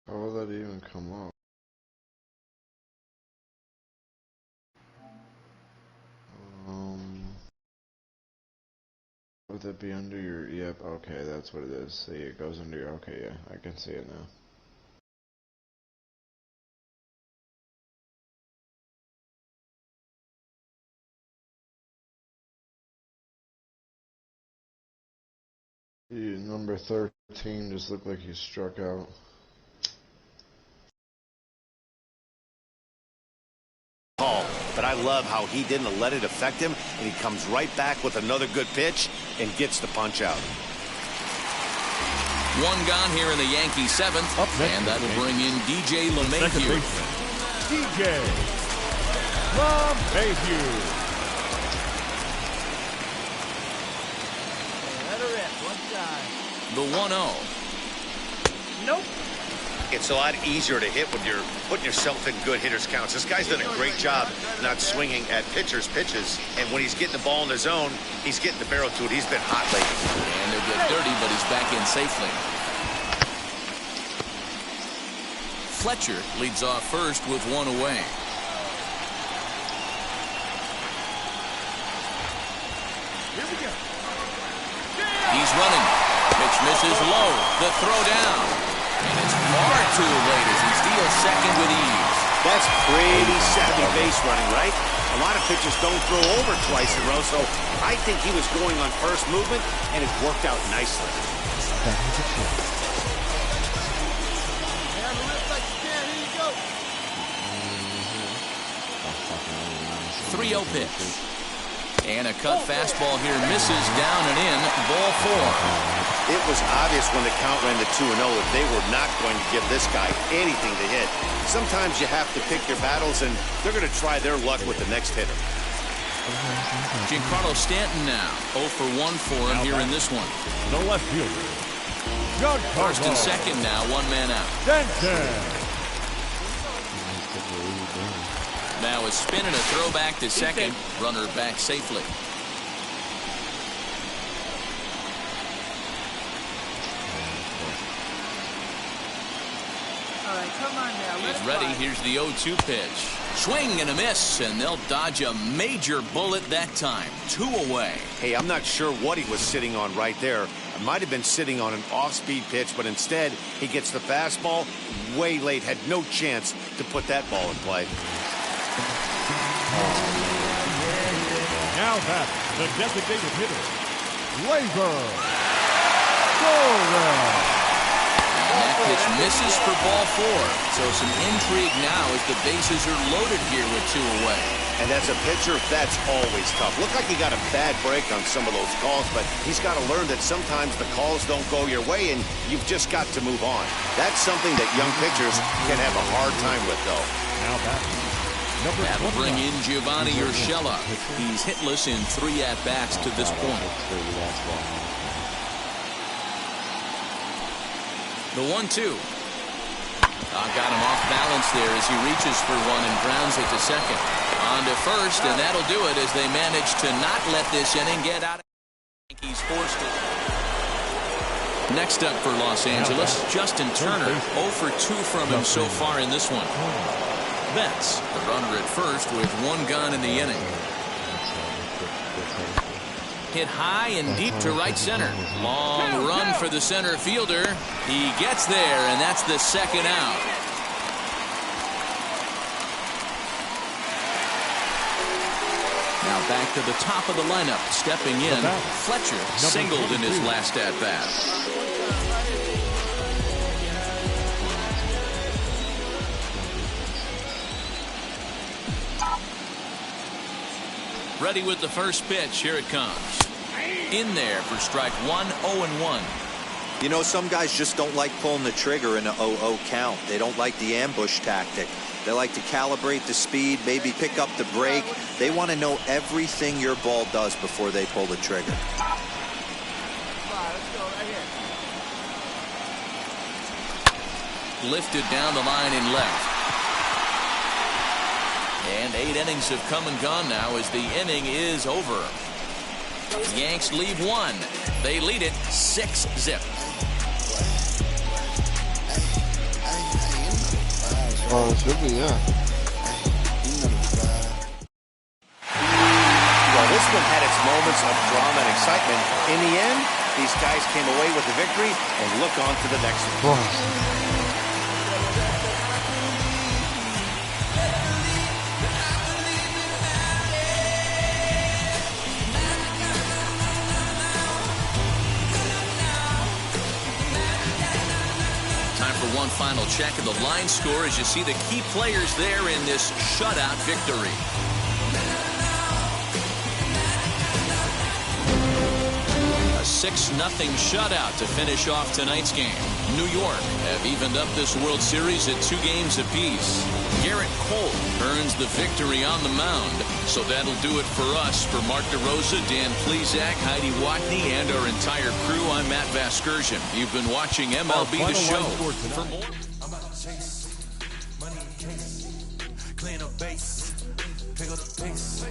How will that even come up? Would that be under your, yep, okay, that's what it is. See, it goes under your, okay, yeah, I can see it now. Number 13 just looked like he struck out. But I love how he didn't let it affect him, and he comes right back with another good pitch and gets the punch out. One gone here in the Yankees' seventh, and that will bring in DJ LeMahieu. DJ LeMahieu. Let her rip, one side. The 1-0. Nope. It's a lot easier to hit when you're putting yourself in good hitters' counts. This guy's done a great job not swinging at pitchers' pitches. And when he's getting the ball in the zone, he's getting the barrel to it. He's been hot lately. And they'll get dirty, but he's back in safely. Fletcher leads off first with one away. Here we go. He's running. Pitch misses low. The throw down. And it's far too late as he steals second with ease. That's pretty savvy base running, right? A lot of pitchers don't throw over twice in a row, so I think he was going on first movement, and it worked out nicely. Have a rip like you can. Here you go. 3-0 pitch. And a cut fastball here misses down and in. Ball 4. It was obvious when the count ran to 2-0 that they were not going to give this guy anything to hit. Sometimes you have to pick your battles, and they're going to try their luck with the next hitter. Giancarlo Stanton now 0 for 1 for him here in this one. The left fielder. First and second now, one man out. Stanton. Now a spin and a throw back to second. Runner back safely. All right, come on now. He's ready. Here's the 0-2 pitch. Swing and a miss, and they'll dodge a major bullet that time. 2 away. Hey, I'm not sure what he was sitting on right there. It might have been sitting on an off-speed pitch, but instead he gets the fastball way late. Had no chance to put that ball in play. Now that's the designated hitter, Gleyber Torres. And that pitch misses for ball 4. So some intrigue now as the bases are loaded here with 2 away. And as a pitcher, that's always tough. Looked like he got a bad break on some of those calls, but he's got to learn that sometimes the calls don't go your way, and you've just got to move on. That's something that young pitchers can have a hard time with, though. Now back. That'll bring in Giovanni Urshela. He's hitless in 3 at-bats to this point. The 1-2. Got him off balance there as he reaches for one and grounds it to second. On to first, and that'll do it as they manage to not let this inning get out of the Yankees forced it. Next up for Los Angeles, Justin Turner. 0 for 2 from him so far in this one. Betts, the runner at first with 1 gone in the inning. Hit high and deep to right center. Long run for the center fielder. He gets there, and that's the second out. Now back to the top of the lineup. Stepping in, Fletcher singled in his last at-bat. Ready with the first pitch. Here it comes. In there for strike 1, 0-1. You know, some guys just don't like pulling the trigger in a 0-0 count. They don't like the ambush tactic. They like to calibrate the speed, maybe pick up the break. They want to know everything your ball does before they pull the trigger. Lifted down the line in left. And 8 innings have come and gone now as the inning is over. The Yanks lead 1. They lead it 6-0. Oh, it should be, yeah. Well, this one had its moments of drama and excitement. In the end, these guys came away with the victory and look on to the next one. Time for one final check of the line score as you see the key players there in this shutout victory. A 6-0 shutout to finish off tonight's game. New York have evened up this World Series at 2 games apiece. Garrett Cole earns the victory on the mound. So that'll do it for us. For Mark DeRosa, Dan Plesac, Heidi Watney, and our entire crew, I'm Matt Vasgersian. You've been watching MLB The Show. For more, I'm about to chase money in case, clean up base, pick up the pace.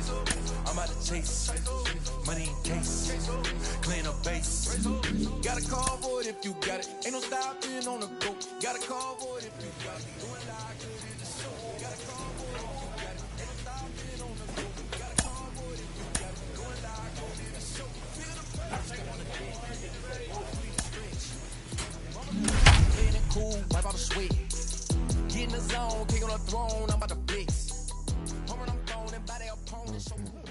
I'm about to chase money in case, clean up base. Got a call for it if you got it. Ain't no stopping on the go. Got a call for it if you got it. Doing like good in the show. Got a call for it if you got it. Ain't no stopping on the go. Got a call for it if you got it. Doing like good in the show. Feel the pressure. Playing it cool, wipe out the sweat. Get in the zone, kick on the throne. I'm about to blitz.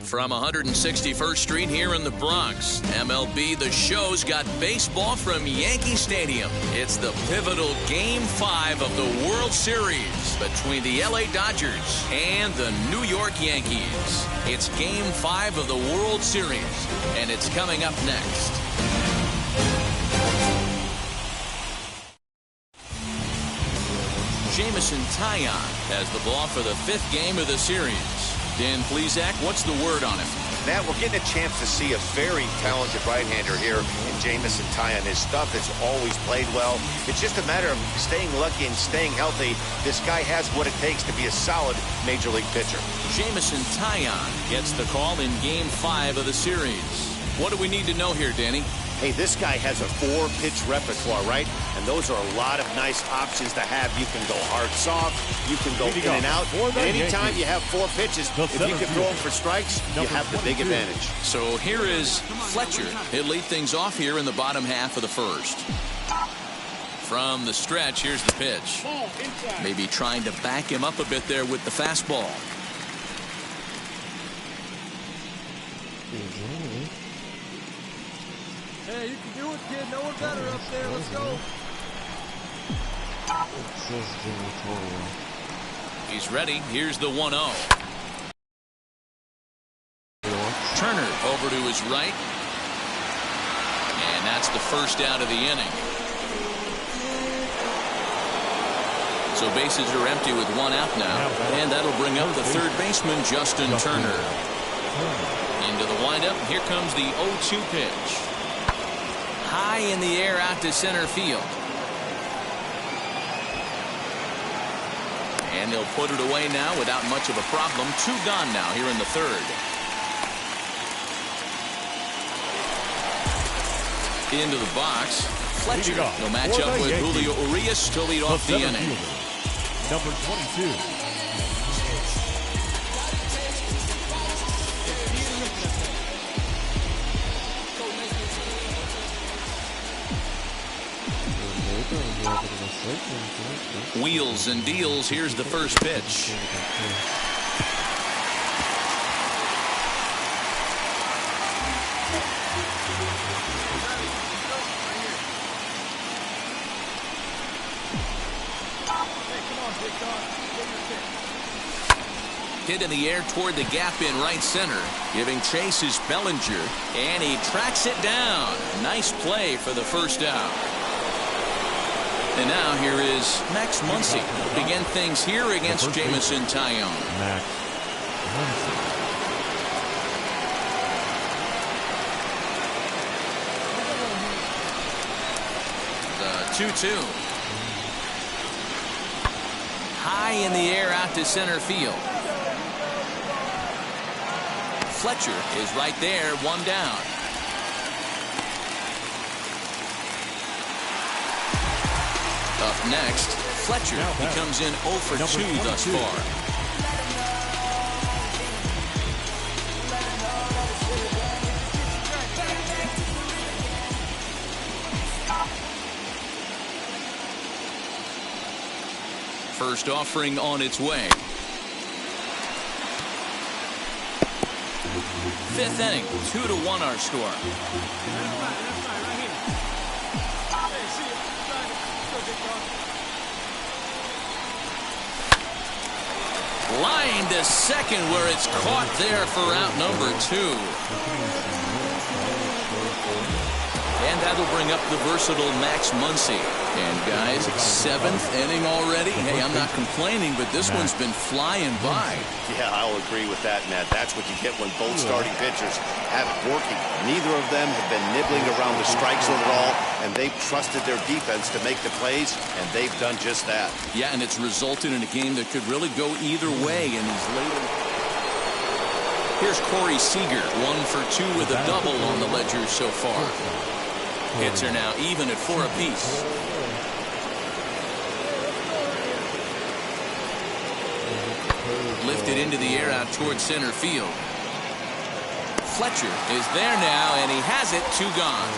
from 161st Street here in the Bronx, MLB The Show's got baseball from Yankee Stadium. It's the pivotal Game 5 of the World Series between the LA Dodgers and the New York Yankees. It's Game 5 of the World Series, and it's coming up next. Jameson Taillon has the ball for the 5th game of the series. Dan Plesac, what's the word on him? Matt, we're getting a chance to see a very talented right-hander here in Jameson Taillon. His stuff has always played well. It's just a matter of staying lucky and staying healthy. This guy has what it takes to be a solid Major League pitcher. Jameson Taillon gets the call in Game 5 of the series. What do we need to know here, Danny? Hey, this guy has a 4-pitch repertoire, right? And those are a lot of nice options to have. You can go hard, soft. You can go in and out. And anytime you have 4 pitches, if you can throw them for strikes, you have the big advantage. So here is Fletcher. He'll lead things off here in the bottom half of the first. From the stretch, here's the pitch. Maybe trying to back him up a bit there with the fastball. Hey, you can do it, kid. No one better up there. Let's go. It says Jimmy Torrio. He's ready. Here's the 1-0. Turner over to his right. And that's the first out of the inning. So bases are empty with 1 out now. And that'll bring up the third baseman, Justin Turner. Into the windup. Here comes the 0-2 pitch. High in the air out to center field. And they'll put it away now without much of a problem. 2 gone now here in the third. Into the box. Fletcher will match up with Julio Urias to lead off the inning. Number 22. Wheels and deals. Here's the first pitch. Hit in the air toward the gap in right center. Giving chase is Bellinger, and he tracks it down. Nice play for the first out. And now here is Max Muncy. Begin things here against Jameson Taillon. Max Muncy. The 2-2. High in the air out to center field. Fletcher is right there, 1 down. Up next, Fletcher, he comes in 0 for 2 thus far. First offering on its way. Fifth inning, 2-1 our score. Line to second where it's caught there for out number 2. And that'll bring up the versatile Max Muncy. And guys, 7th inning already. Hey, I'm not complaining, but this one's been flying by. Yeah, I'll agree with that, Matt. That's what you get when both starting pitchers have it working. Neither of them have been nibbling around the strike zone at all, and they've trusted their defense to make the plays, and they've done just that. Yeah, and it's resulted in a game that could really go either way in these later. Here's Corey Seager, 1 for 2 with a double on the ledger so far. Hits are now even at 4 apiece. Lifted into the air out towards center field. Fletcher is there now, and he has it. 2 gone.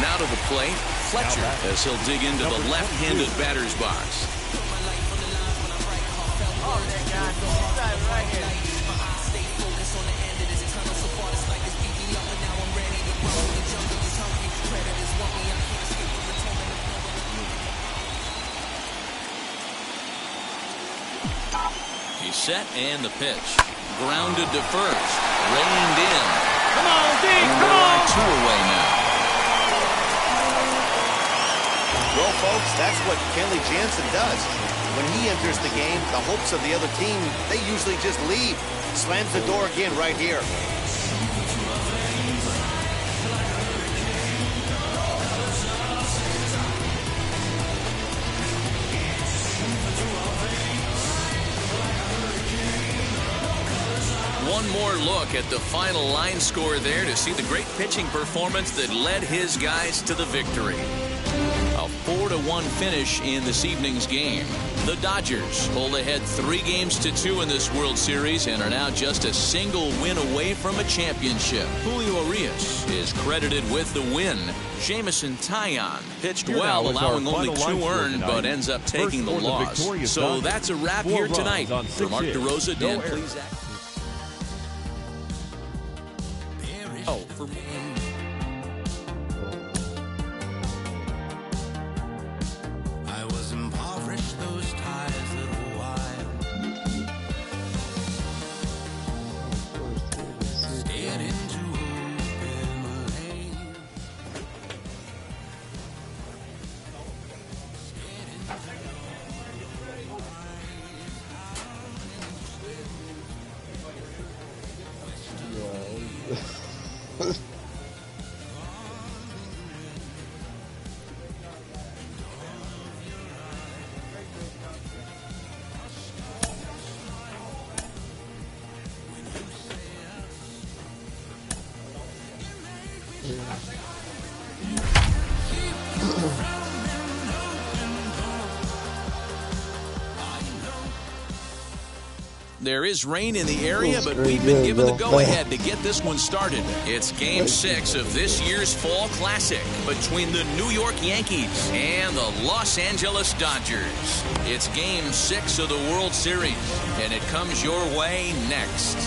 Now to the plate, Fletcher, as he'll dig into the left-handed batter's box. He's set, and the pitch. Grounded to first. Reined in. Come on, D, and come we're on! 2 away now. Well, folks, that's what Kenley Jansen does. When he enters the game, the hopes of the other team, they usually just leave. Slams the door again right here. One more look at the final line score there to see the great pitching performance that led his guys to the victory. A 4-1 finish in this evening's game. The Dodgers hold ahead 3 games to 2 in this World Series and are now just a single win away from a championship. Julio Urias is credited with the win. Jamison Taillon pitched well, allowing only 2 earned, but ends up taking the loss. So that's a wrap here tonight. For Mark DeRosa, Dan, please act. Oh, for I was impoverished those ties little while. Stared into open lane. There is rain in the area, but we've been given the go-ahead to get this one started. It's Game 6 of this year's Fall Classic between the New York Yankees and the Los Angeles Dodgers. It's Game 6 of the World Series, and it comes your way next.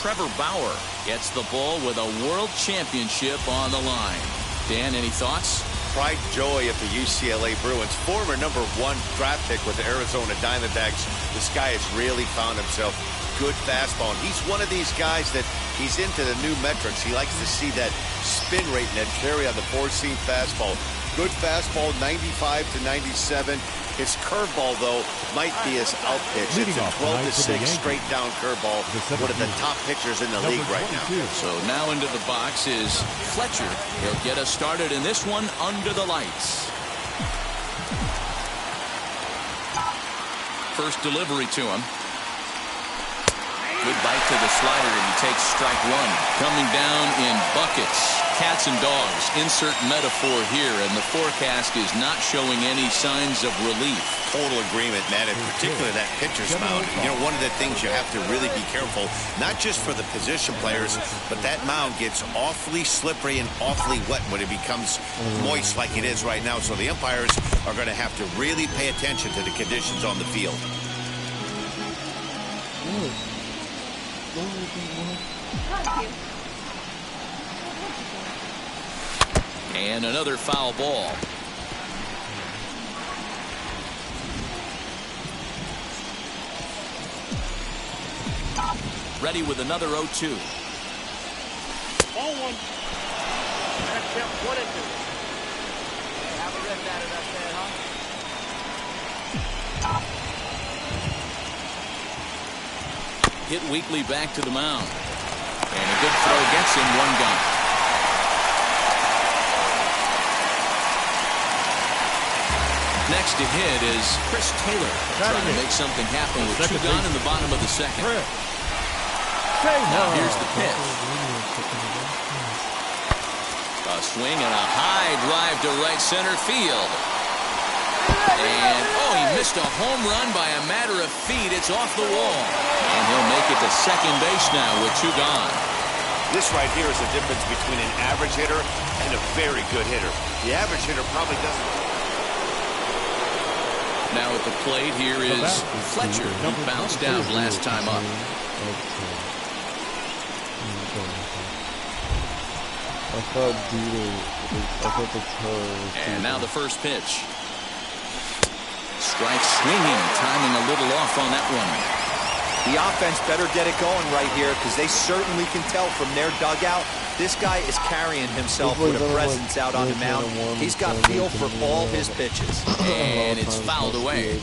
Trevor Bauer gets the ball with a World Championship on the line. Dan, any thoughts? Pride joy of the UCLA Bruins, former #1 draft pick with the Arizona Diamondbacks. This guy has really found himself good fastball. And he's one of these guys that he's into the new metrics. He likes to see that spin rate and that carry on the four-seam fastball. Good fastball, 95 to 97. His curveball, though, might be his out pitch. It's a 12-6 straight down curveball. One of the top pitchers in the league right now. So now into the box is Fletcher. He'll get us started in this one under the lights. First delivery to him. Good bite to the slider, and he takes strike one. Coming down in buckets. Cats and dogs. Insert metaphor here, and the forecast is not showing any signs of relief. Total agreement, Matt, and particularly that pitcher's mound. You know, one of the things you have to really be careful, not just for the position players, but that mound gets awfully slippery and awfully wet when it becomes moist like it is right now. So the umpires are going to have to really pay attention to the conditions on the field. And another foul ball. Ready with another 0-2. Ball one. That's him, 1 and 2. Have a rip at it up there, huh? Hit weakly back to the mound. And a good throw gets him 1 gun. Next to hit is Chris Taylor, trying to make something happen with 2 gone in the bottom of the second. Now here's the pitch. A swing and a high drive to right center field. And, he missed a home run by a matter of feet. It's off the wall. And he'll make it to second base now with 2 gone. This right here is the difference between an average hitter and a very good hitter. The average hitter probably doesn't. Now at the plate here is Fletcher, who bounced out last time up. And now the first pitch. Strike swinging, timing a little off on that one. The offense better get it going right here, because they certainly can tell from their dugout this guy is carrying himself with a presence out on the mound. He's got feel for all his pitches. And it's fouled away.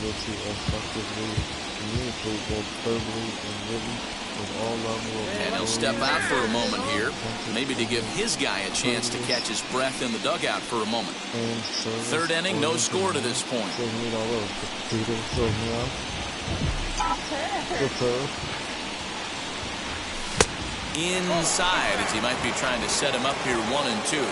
And he'll step out for a moment here, maybe to give his guy a chance to catch his breath in the dugout for a moment. 3rd inning, no score to this point. Inside, as he might be trying to set him up here 1 and 2.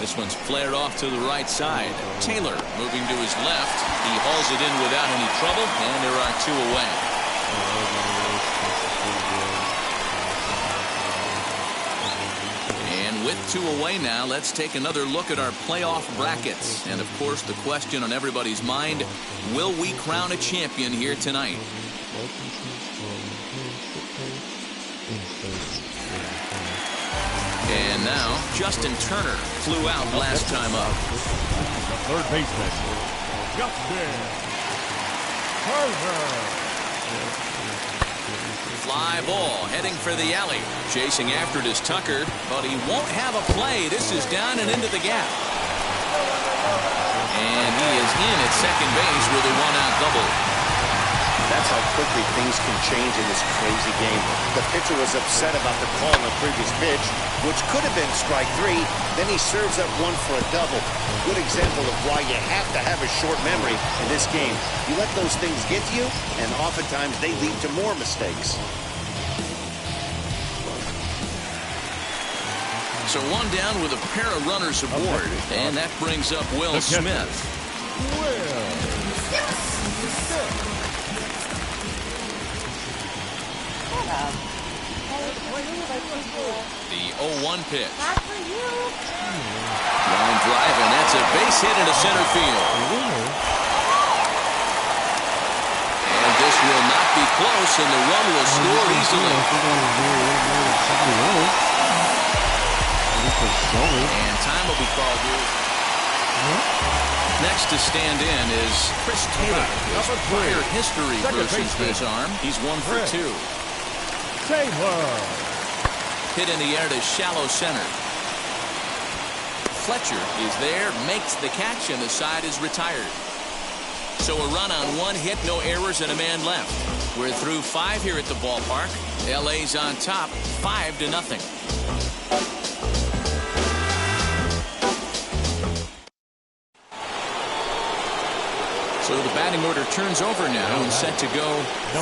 This one's flared off to the right side. Taylor moving to his left. He hauls it in without any trouble, and there are 2 away. And with 2 away now, let's take another look at our playoff brackets. And of course, the question on everybody's mind, will we crown a champion here tonight? And now, Justin Turner flew out last time up. The third baseman, Justin Turner. Fly ball heading for the alley. Chasing after it is Tucker, but he won't have a play. This is down and into the gap. And he is in at second base with a 1-out double. That's how quickly things can change in this crazy game. The pitcher was upset about the call on the previous pitch, which could have been strike 3. Then he serves up 1 for a double. A good example of why you have to have a short memory in this game. You let those things get to you, and oftentimes they lead to more mistakes. So 1 down with a pair of runners aboard, and that brings up Will Smith. The 0-1 pitch. Line drive, and that's a base hit into center field. And this will not be close, and the run will score easily. And time will be called here. Next to stand in is Chris Taylor. His prior history versus this arm. He's 1 for 2. Taylor. Hit in the air to shallow center. Fletcher is there, makes the catch, and the side is retired. So a run on 1 hit, no errors, and a man left. We're through 5 here at the ballpark. LA's on top, 5-0. So the batting order turns over now and set to go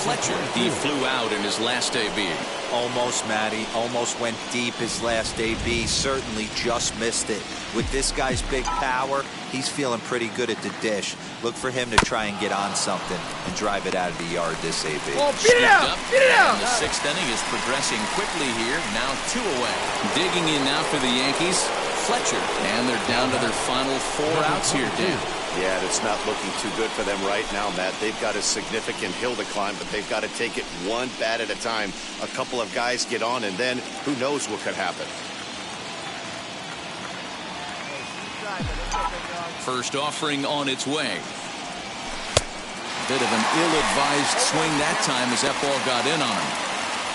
Fletcher. He flew out in his last AB. Almost, Matty. Almost went deep his last AB. Certainly just missed it. With this guy's big power, he's feeling pretty good at the dish. Look for him to try and get on something and drive it out of the yard this AB. Oh, beat it out! Beat it out! And the sixth inning is progressing quickly here. Now 2 away. Digging in now for the Yankees, Fletcher. And they're down to their final 4 outs here, Dan. Yeah, it's not looking too good for them right now, Matt. They've got a significant hill to climb, but they've got to take it one bat at a time. A couple of guys get on, and then who knows what could happen. First offering on its way. Bit of an ill-advised swing that time as that ball got in on him.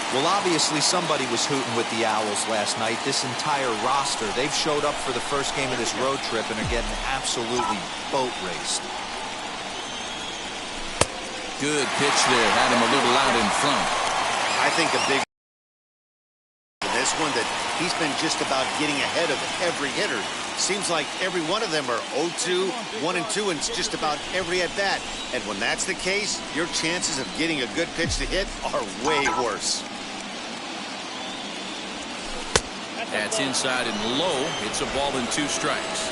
Well, obviously somebody was hooting with the Owls last night. This entire roster, they've showed up for the first game of this road trip and are getting absolutely boat raced. Good pitch there. Had him a little out in front. I think a big this one that he's been just about getting ahead of every hitter. Seems like every one of them are 0-2, 1-2, and it's just about every at bat. And when that's the case, your chances of getting a good pitch to hit are way worse. That's inside and low. It's a ball and 2 strikes.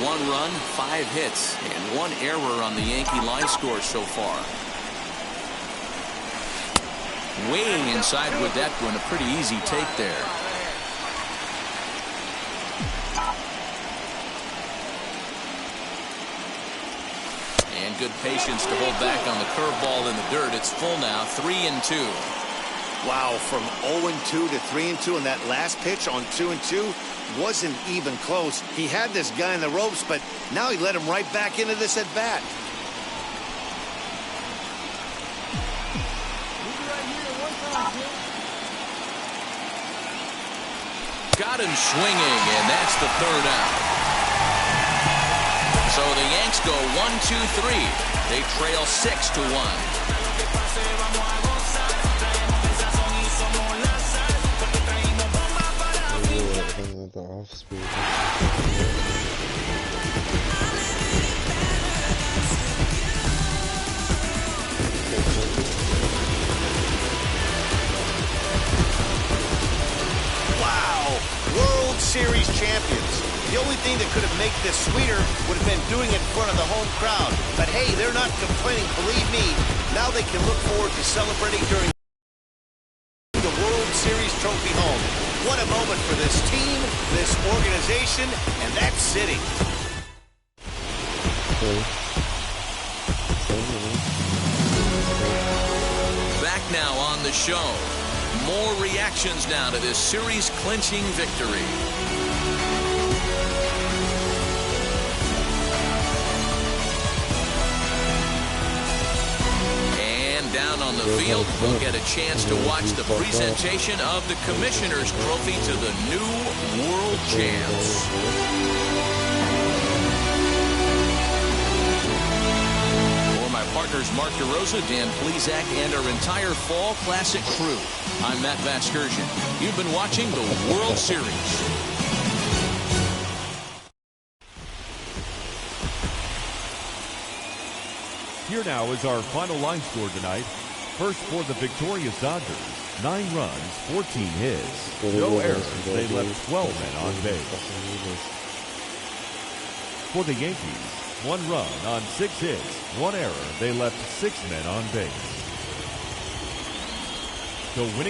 1 run, 5 hits, and 1 error on the Yankee line score so far. Way inside with that one. A pretty easy take there. And good patience to hold back on the curveball in the dirt. It's full now, 3-2. Wow, from 0-2 to 3-2, and that last pitch on 2-2 wasn't even close. He had this guy in the ropes, but now he let him right back into this at bat. Got him swinging, and that's the 3rd out. So the Yanks go 1-2-3. They trail 6-1. Wow! World Series champions. The only thing that could have made this sweeter would have been doing it in front of the home crowd. But hey, they're not complaining, believe me. Now they can look forward to celebrating during the World Series trophy home. What a moment for this team, this organization, and that city. Back now on the show. More reactions now to this series-clinching victory. Down on the field, we'll get a chance to watch the presentation of the Commissioner's Trophy to the new world champs. For my partners Mark DeRosa, Dan Plesac, and our entire Fall Classic crew, I'm Matt Vasgersian. You've been watching the World Series. Here now is our final line score tonight. First for the victorious Dodgers, 9 runs, 14 hits, no errors. They left 12 men on base. For the Yankees, 1 run on 6 hits, 1 error. They left 6 men on base. The winning